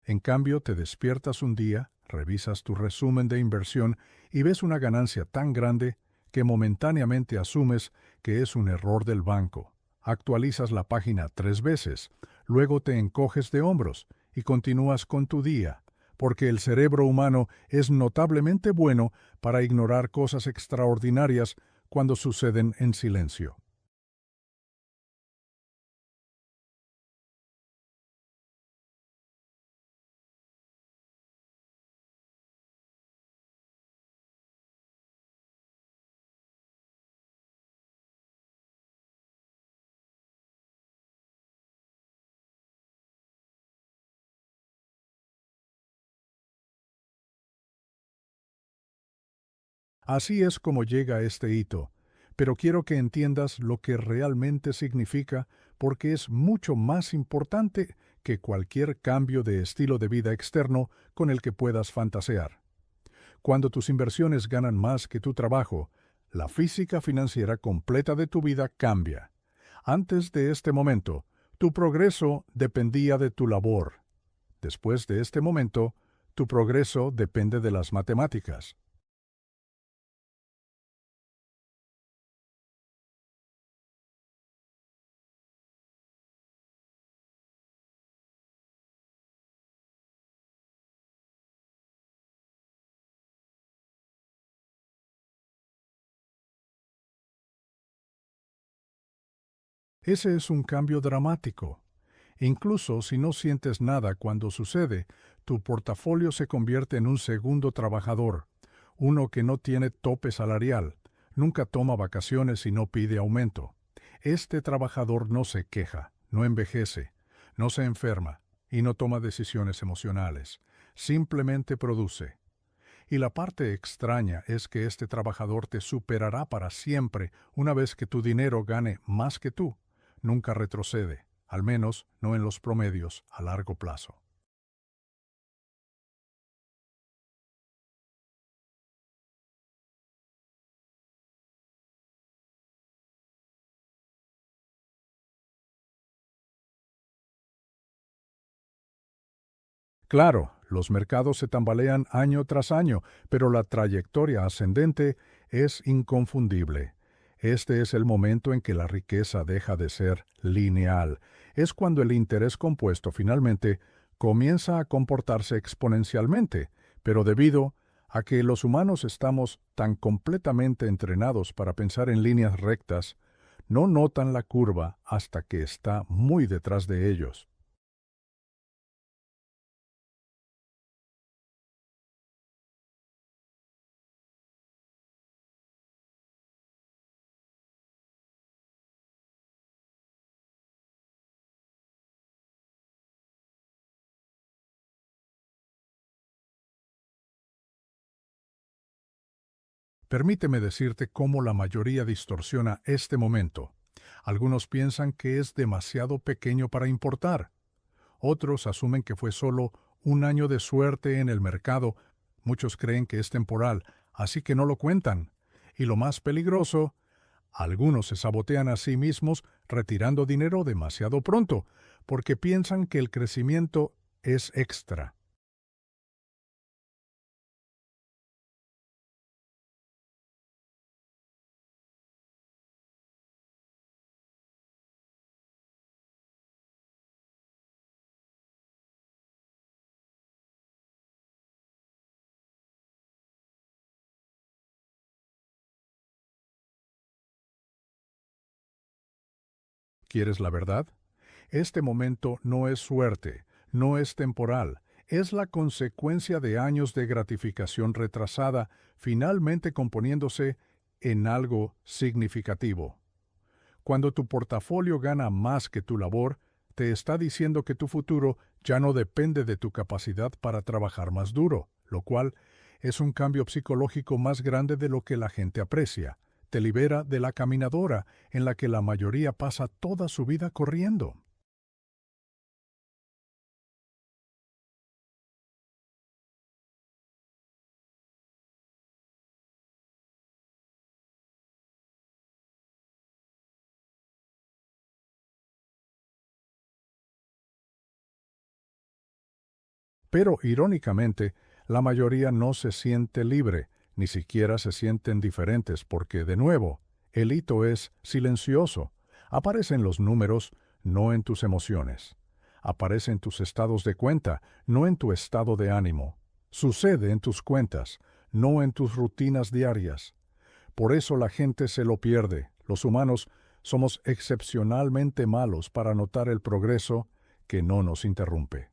En cambio, te despiertas un día, revisas tu resumen de inversión y ves una ganancia tan grande que momentáneamente asumes que es un error del banco. Actualizas la página 3 veces, luego te encoges de hombros y continúas con tu día, porque el cerebro humano es notablemente bueno para ignorar cosas extraordinarias cuando suceden en silencio. Así es como llega este hito, pero quiero que entiendas lo que realmente significa porque es mucho más importante que cualquier cambio de estilo de vida externo con el que puedas fantasear. Cuando tus inversiones ganan más que tu trabajo, la física financiera completa de tu vida cambia. Antes de este momento, tu progreso dependía de tu labor. Después de este momento, tu progreso depende de las matemáticas. Ese es un cambio dramático. Incluso si no sientes nada cuando sucede, tu portafolio se convierte en un segundo trabajador, uno que no tiene tope salarial, nunca toma vacaciones y no pide aumento. Este trabajador no se queja, no envejece, no se enferma y no toma decisiones emocionales. Simplemente produce. Y la parte extraña es que este trabajador te superará para siempre una vez que tu dinero gane más que tú. Nunca retrocede, al menos no en los promedios a largo plazo. Claro, los mercados se tambalean año tras año, pero la trayectoria ascendente es inconfundible. Este es el momento en que la riqueza deja de ser lineal. Es cuando el interés compuesto finalmente comienza a comportarse exponencialmente, pero debido a que los humanos estamos tan completamente entrenados para pensar en líneas rectas, no notan la curva hasta que está muy detrás de ellos. Permíteme decirte cómo la mayoría distorsiona este momento. Algunos piensan que es demasiado pequeño para importar. Otros asumen que fue solo un año de suerte en el mercado. Muchos creen que es temporal, así que no lo cuentan. Y lo más peligroso, algunos se sabotean a sí mismos retirando dinero demasiado pronto, porque piensan que el crecimiento es extra. ¿Quieres la verdad? Este momento no es suerte, no es temporal, es la consecuencia de años de gratificación retrasada finalmente componiéndose en algo significativo. Cuando tu portafolio gana más que tu labor, te está diciendo que tu futuro ya no depende de tu capacidad para trabajar más duro, lo cual es un cambio psicológico más grande de lo que la gente aprecia. Te libera de la caminadora en la que la mayoría pasa toda su vida corriendo. Pero, irónicamente, la mayoría no se siente libre, ni siquiera se sienten diferentes porque, de nuevo, el hito es silencioso. Aparece en los números, no en tus emociones. Aparece en tus estados de cuenta, no en tu estado de ánimo. Sucede en tus cuentas, no en tus rutinas diarias. Por eso la gente se lo pierde. Los humanos somos excepcionalmente malos para notar el progreso que no nos interrumpe.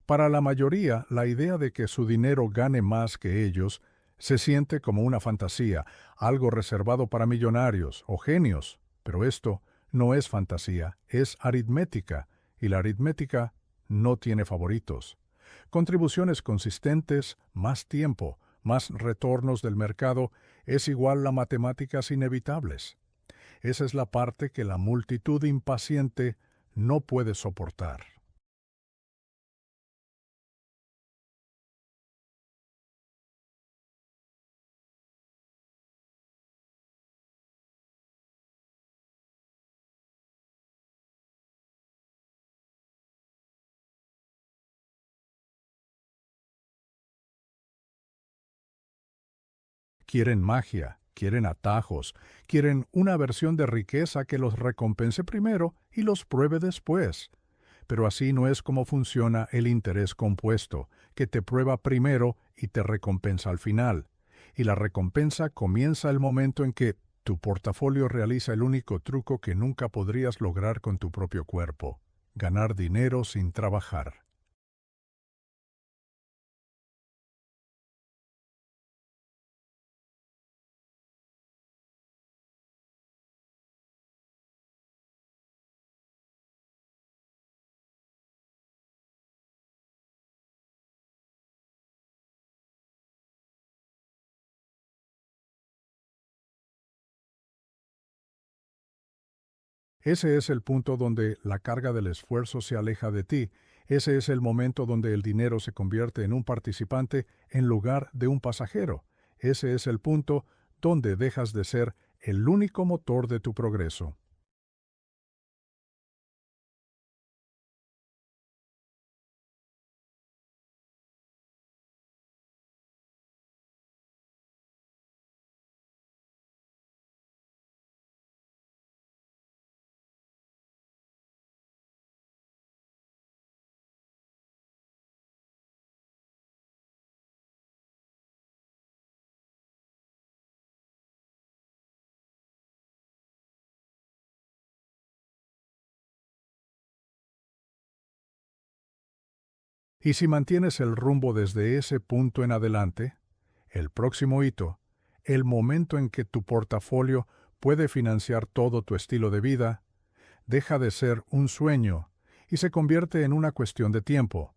Para la mayoría, la idea de que su dinero gane más que ellos se siente como una fantasía, algo reservado para millonarios o genios. Pero esto no es fantasía, es aritmética, y la aritmética no tiene favoritos. Contribuciones consistentes, más tiempo, más retornos del mercado, es igual a matemáticas inevitables. Esa es la parte que la multitud impaciente no puede soportar. Quieren magia, quieren atajos, quieren una versión de riqueza que los recompense primero y los pruebe después. Pero así no es como funciona el interés compuesto, que te prueba primero y te recompensa al final. Y la recompensa comienza el momento en que tu portafolio realiza el único truco que nunca podrías lograr con tu propio cuerpo: ganar dinero sin trabajar. Ese es el punto donde la carga del esfuerzo se aleja de ti. Ese es el momento donde el dinero se convierte en un participante en lugar de un pasajero. Ese es el punto donde dejas de ser el único motor de tu progreso. Y si mantienes el rumbo desde ese punto en adelante, el próximo hito, el momento en que tu portafolio puede financiar todo tu estilo de vida, deja de ser un sueño y se convierte en una cuestión de tiempo.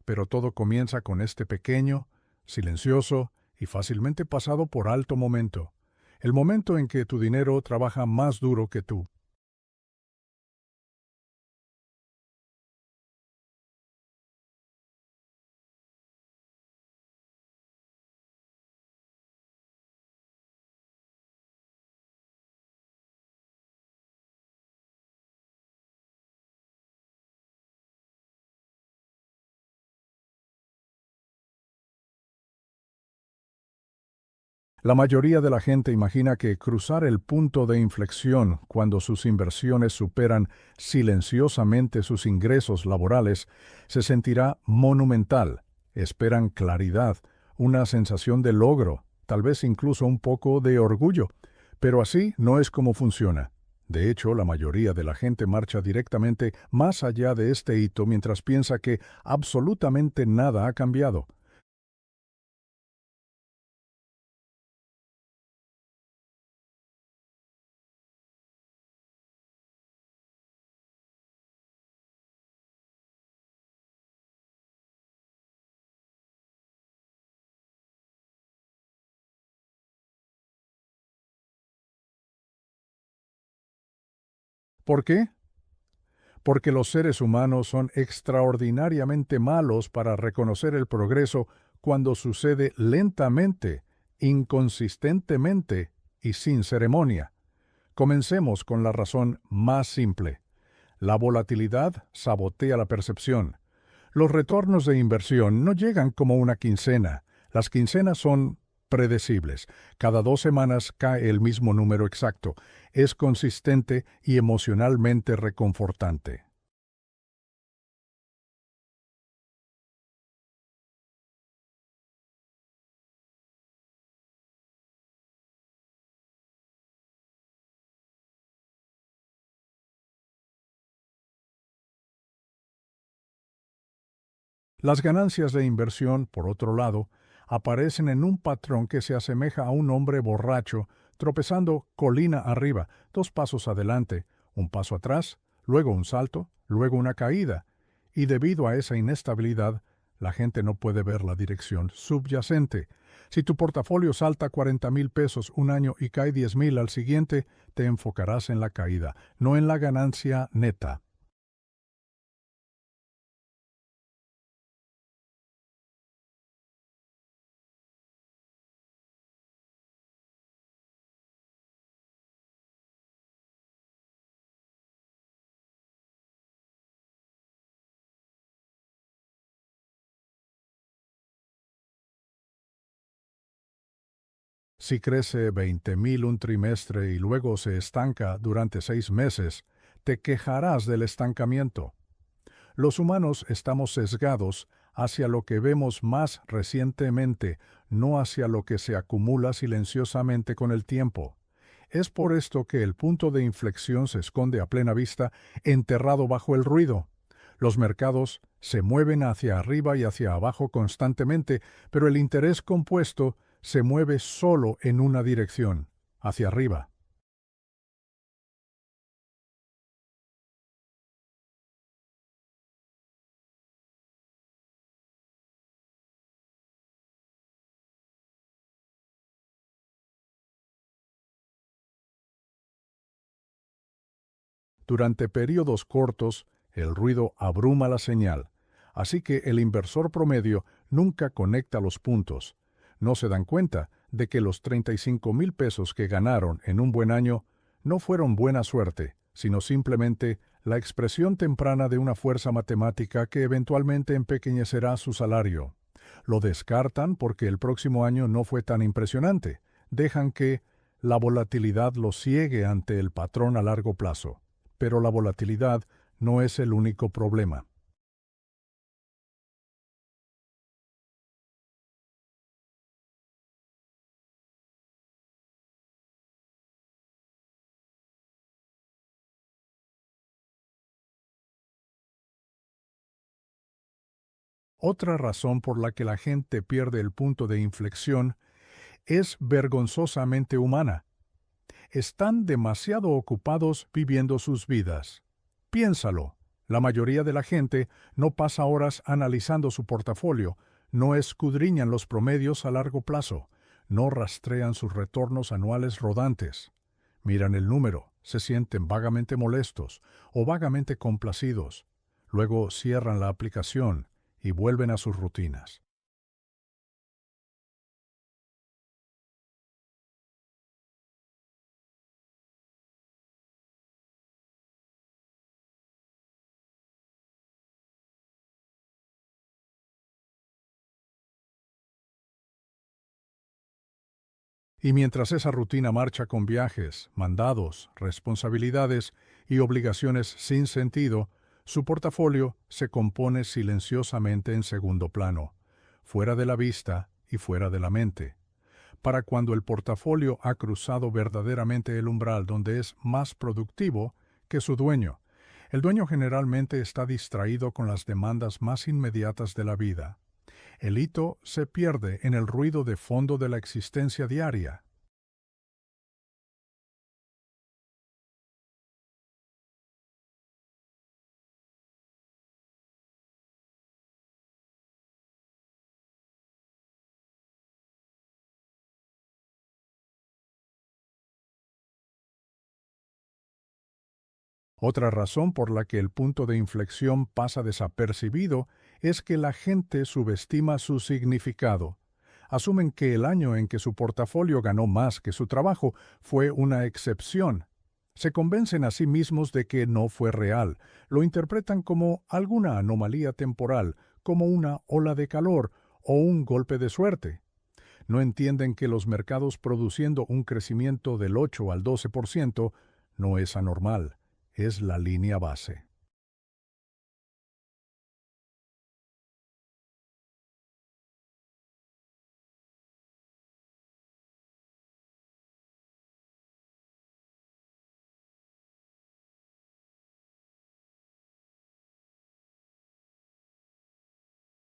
Pero todo comienza con este pequeño, silencioso y fácilmente pasado por alto momento, el momento en que tu dinero trabaja más duro que tú. La mayoría de la gente imagina que cruzar el punto de inflexión cuando sus inversiones superan silenciosamente sus ingresos laborales se sentirá monumental. Esperan claridad, una sensación de logro, tal vez incluso un poco de orgullo. Pero así no es como funciona. De hecho, la mayoría de la gente marcha directamente más allá de este hito mientras piensa que absolutamente nada ha cambiado. ¿Por qué? Porque los seres humanos son extraordinariamente malos para reconocer el progreso cuando sucede lentamente, inconsistentemente y sin ceremonia. Comencemos con la razón más simple. La volatilidad sabotea la percepción. Los retornos de inversión no llegan como una quincena. Las quincenas son predecibles. Cada 2 semanas cae el mismo número exacto. Es consistente y emocionalmente reconfortante. Las ganancias de inversión, por otro lado, aparecen en un patrón que se asemeja a un hombre borracho tropezando colina arriba, 2 pasos adelante, un paso atrás, luego un salto, luego una caída, y debido a esa inestabilidad, la gente no puede ver la dirección subyacente. Si tu portafolio salta 40,000 pesos un año y cae 10,000 al siguiente, te enfocarás en la caída, no en la ganancia neta. Si crece 20,000 un trimestre y luego se estanca durante 6 meses, te quejarás del estancamiento. Los humanos estamos sesgados hacia lo que vemos más recientemente, no hacia lo que se acumula silenciosamente con el tiempo. Es por esto que el punto de inflexión se esconde a plena vista, enterrado bajo el ruido. Los mercados se mueven hacia arriba y hacia abajo constantemente, pero el interés compuesto se mueve solo en una dirección, hacia arriba. Durante periodos cortos, el ruido abruma la señal, así que el inversor promedio nunca conecta los puntos. No se dan cuenta de que los 35,000 pesos que ganaron en un buen año no fueron buena suerte, sino simplemente la expresión temprana de una fuerza matemática que eventualmente empequeñecerá su salario. Lo descartan porque el próximo año no fue tan impresionante. Dejan que la volatilidad los ciegue ante el patrón a largo plazo. Pero la volatilidad no es el único problema. Otra razón por la que la gente pierde el punto de inflexión es vergonzosamente humana. Están demasiado ocupados viviendo sus vidas. Piénsalo, la mayoría de la gente no pasa horas analizando su portafolio, no escudriñan los promedios a largo plazo, no rastrean sus retornos anuales rodantes. Miran el número, se sienten vagamente molestos o vagamente complacidos. Luego cierran la aplicación y vuelven a sus rutinas. Y mientras esa rutina marcha con viajes, mandados, responsabilidades y obligaciones sin sentido, su portafolio se compone silenciosamente en segundo plano, fuera de la vista y fuera de la mente. Para cuando el portafolio ha cruzado verdaderamente el umbral donde es más productivo que su dueño, el dueño generalmente está distraído con las demandas más inmediatas de la vida. El hito se pierde en el ruido de fondo de la existencia diaria. Otra razón por la que el punto de inflexión pasa desapercibido es que la gente subestima su significado. Asumen que el año en que su portafolio ganó más que su trabajo fue una excepción. Se convencen a sí mismos de que no fue real, lo interpretan como alguna anomalía temporal, como una ola de calor o un golpe de suerte. No entienden que los mercados produciendo un crecimiento del 8 al 12% no es anormal, es la línea base.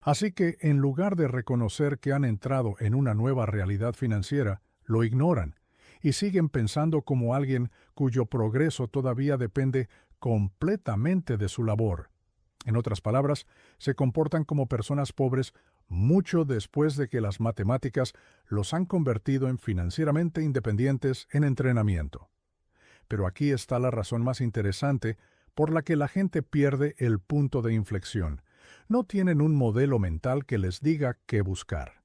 Así que, en lugar de reconocer que han entrado en una nueva realidad financiera, lo ignoran y siguen pensando como alguien cuyo progreso todavía depende completamente de su labor. En otras palabras, se comportan como personas pobres mucho después de que las matemáticas los han convertido en financieramente independientes en entrenamiento. Pero aquí está la razón más interesante por la que la gente pierde el punto de inflexión. No tienen un modelo mental que les diga qué buscar.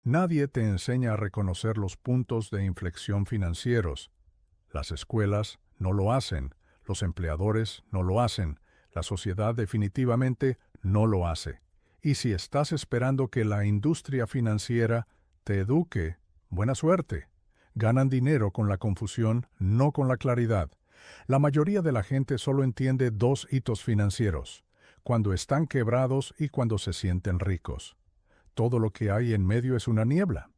Nadie te enseña a reconocer los puntos de inflexión financieros. Las escuelas no lo hacen, los empleadores no lo hacen, la sociedad definitivamente no lo hace. Y si estás esperando que la industria financiera te eduque, buena suerte. Ganan dinero con la confusión, no con la claridad. La mayoría de la gente solo entiende dos hitos financieros, cuando están quebrados y cuando se sienten ricos. Todo lo que hay en medio es una niebla.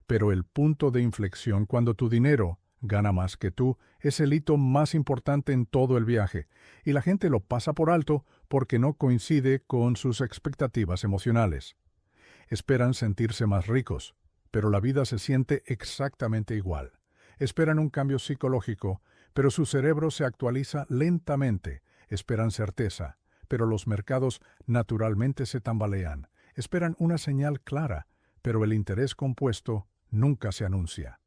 Pero el punto de inflexión cuando tu dinero gana más que tú es el hito más importante en todo el viaje, y la gente lo pasa por alto porque no coincide con sus expectativas emocionales. Esperan sentirse más ricos, pero la vida se siente exactamente igual. Esperan un cambio psicológico, pero su cerebro se actualiza lentamente. Esperan certeza, pero los mercados naturalmente se tambalean. Esperan una señal clara, pero el interés compuesto nunca se anuncia.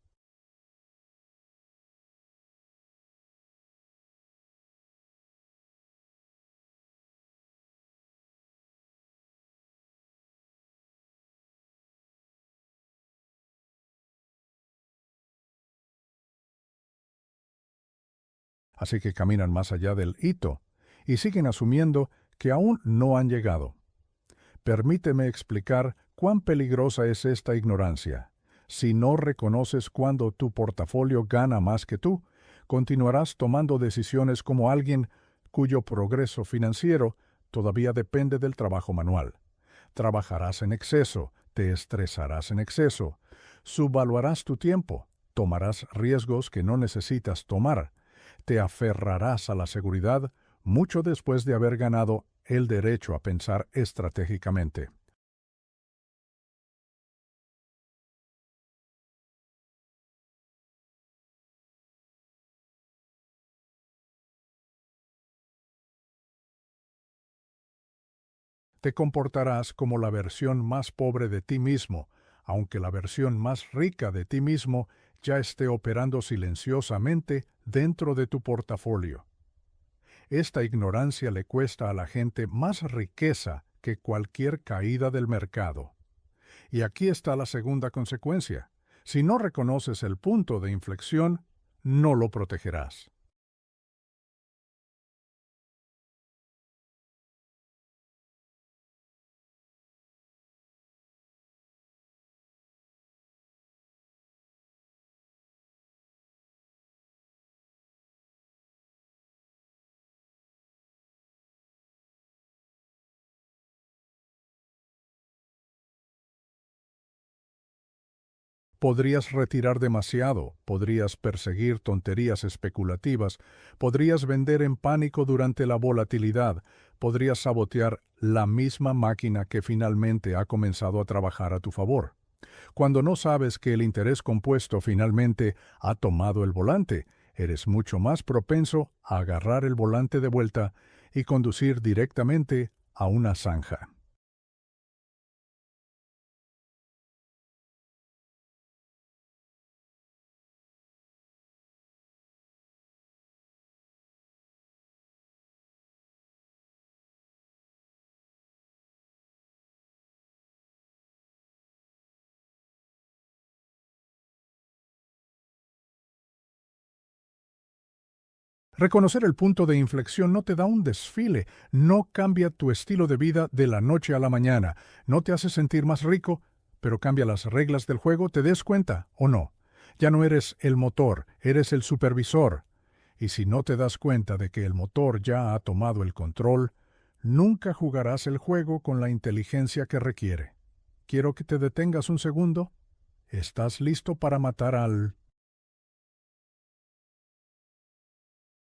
Así que caminan más allá del hito y siguen asumiendo que aún no han llegado. Permíteme explicar cuán peligrosa es esta ignorancia. Si no reconoces cuándo tu portafolio gana más que tú, continuarás tomando decisiones como alguien cuyo progreso financiero todavía depende del trabajo manual. Trabajarás en exceso, te estresarás en exceso, subvaluarás tu tiempo, tomarás riesgos que no necesitas tomar, te aferrarás a la seguridad mucho después de haber ganado el derecho a pensar estratégicamente. Te comportarás como la versión más pobre de ti mismo, aunque la versión más rica de ti mismo ya esté operando silenciosamente dentro de tu portafolio. Esta ignorancia le cuesta a la gente más riqueza que cualquier caída del mercado. Y aquí está la segunda consecuencia. Si no reconoces el punto de inflexión, no lo protegerás. Podrías retirar demasiado, podrías perseguir tonterías especulativas, podrías vender en pánico durante la volatilidad, podrías sabotear la misma máquina que finalmente ha comenzado a trabajar a tu favor. Cuando no sabes que el interés compuesto finalmente ha tomado el volante, eres mucho más propenso a agarrar el volante de vuelta y conducir directamente a una zanja. Reconocer el punto de inflexión no te da un desfile, no cambia tu estilo de vida de la noche a la mañana, no te hace sentir más rico, pero cambia las reglas del juego, ¿te des cuenta o no? Ya no eres el motor, eres el supervisor. Y si no te das cuenta de que el motor ya ha tomado el control, nunca jugarás el juego con la inteligencia que requiere. Quiero que te detengas un segundo. ¿Estás listo para matar al